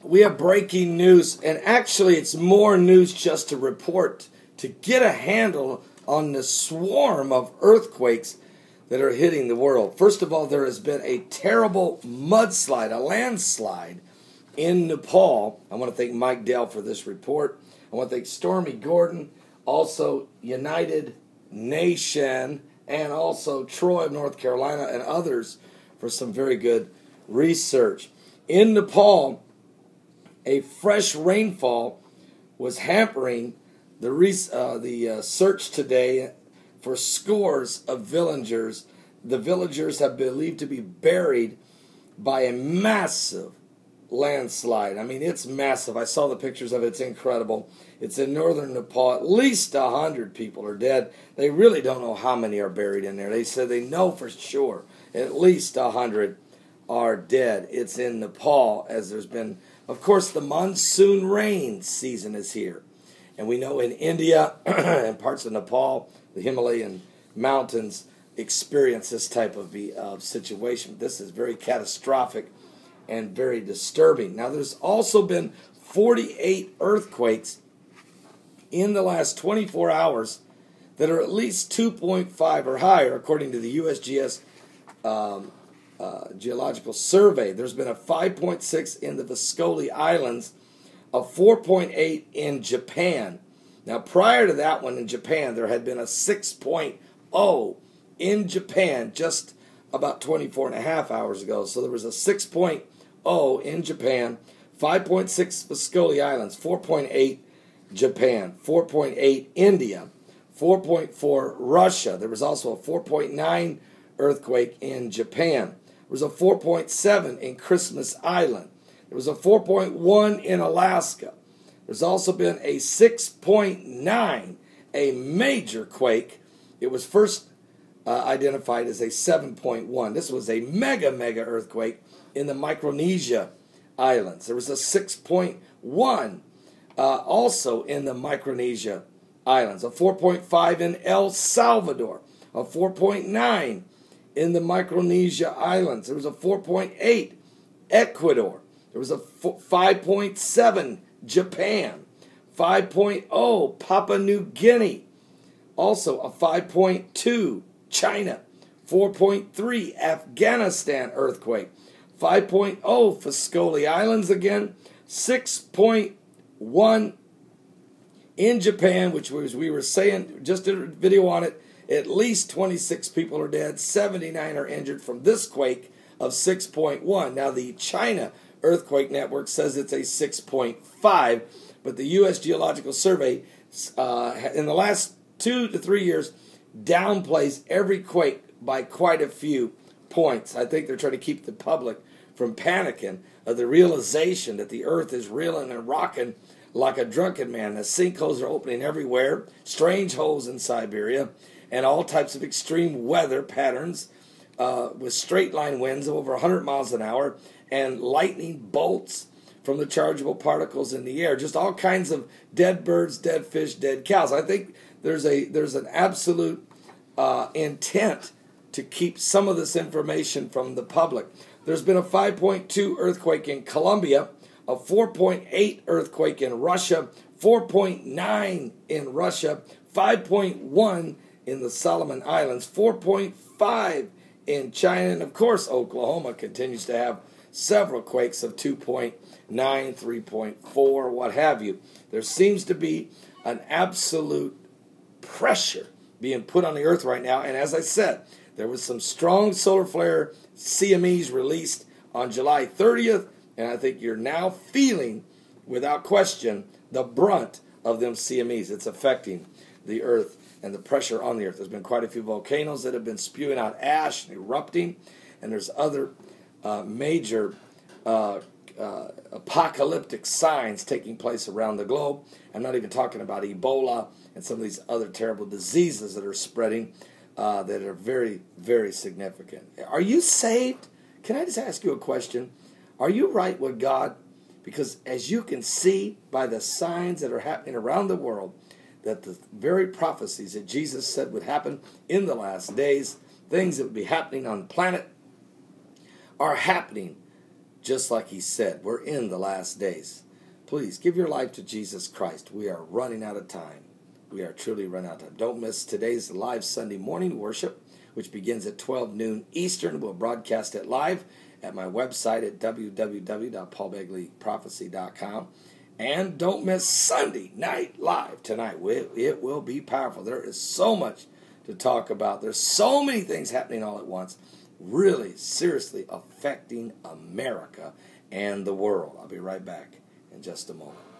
we have breaking news, and actually it's more news just to report to get a handle on the swarm of earthquakes that are hitting the world. First of all, there has been a terrible mudslide, a landslide in Nepal. I want to thank Mike Dell for this report. I want to thank Stormy Gordon, also United Nation, and also Troy of North Carolina and others for some very good research. In Nepal, a fresh rainfall was hampering the search today for scores of villagers. The villagers have been believed to be buried by a massive landslide. I mean, it's massive. I saw the pictures of it. It's incredible. It's in northern Nepal. At least 100 people are dead. They really don't know how many are buried in there. They said they know for sure at least 100 are dead. It's in Nepal, as there's been, of course, the monsoon rain season is here. And we know in India and parts of Nepal, the Himalayan mountains experience this type of situation. This is very catastrophic and very disturbing. Now, there's also been 48 earthquakes in the last 24 hours that are at least 2.5 or higher, according to the USGS Geological Survey. There's been a 5.6 in the Begley Islands, a 4.8 in Japan. Now, prior to that one in Japan, there had been a 6.0 in Japan just about 24 and a half hours ago. So there was a 6.0 in Japan, 5.6 Begley Islands, 4.8 Japan, 4.8 India, 4.4 Russia. There was also a 4.9 earthquake in Japan. There was a 4.7 in Christmas Island. There was a 4.1 in Alaska. There's also been a 6.9, a major quake. It was first identified as a 7.1. This was a mega earthquake in the Micronesia Islands. There was a 6.1 also in the Micronesia Islands, a 4.5 in El Salvador, a 4.9 in the Micronesia Islands. There was a 4.8 Ecuador. There was a 5.7 Japan, 5.0 Papua New Guinea, also a 5.2 China, 4.3 Afghanistan earthquake, 5.0 Begley Islands again, 6.1 in Japan, which was, we were saying, just did a video on it, at least 26 people are dead, 79 are injured from this quake of 6.1. Now, the China Earthquake Network says it's a 6.5, but the U.S. Geological Survey, in the last 2 to 3 years, downplays every quake by quite a few points. I think they're trying to keep the public from panicking of the realization that the earth is reeling and rocking like a drunken man. The sinkholes are opening everywhere, strange holes in Siberia, and all types of extreme weather patterns with straight line winds of over 100 miles an hour and lightning bolts from the chargeable particles in the air. Just all kinds of dead birds, dead fish, dead cows. I think there's an absolute intent to keep some of this information from the public. There's been a 5.2 earthquake in Colombia, a 4.8 earthquake in Russia, 4.9 in Russia, 5.1 in the Solomon Islands, 4.5 in China, and of course Oklahoma continues to have several quakes of 2.9, 3.4, what have you. There seems to be an absolute pressure being put on the earth right now, and as I said, there was some strong solar flare CMEs released on July 30th, and I think you're now feeling, without question, the brunt of them CMEs. It's affecting the earth and the pressure on the earth. There's been quite a few volcanoes that have been spewing out ash and erupting, and there's other major apocalyptic signs taking place around the globe. I'm not even talking about Ebola and some of these other terrible diseases that are spreading that are very, very significant. Are you saved? Can I just ask you a question? Are you right with God? Because as you can see by the signs that are happening around the world, that the very prophecies that Jesus said would happen in the last days, things that would be happening on the planet, are happening just like he said, we're in the last days. Please give your life to Jesus Christ. We are running out of time. We are truly running out of time. Don't miss today's live Sunday morning worship, which begins at 12 noon Eastern. We'll broadcast it live at my website at www.paulbegleyprophecy.com. And don't miss Sunday Night Live tonight. It will be powerful. There is so much to talk about. There's so many things happening all at once, really seriously affecting America and the world. I'll be right back in just a moment.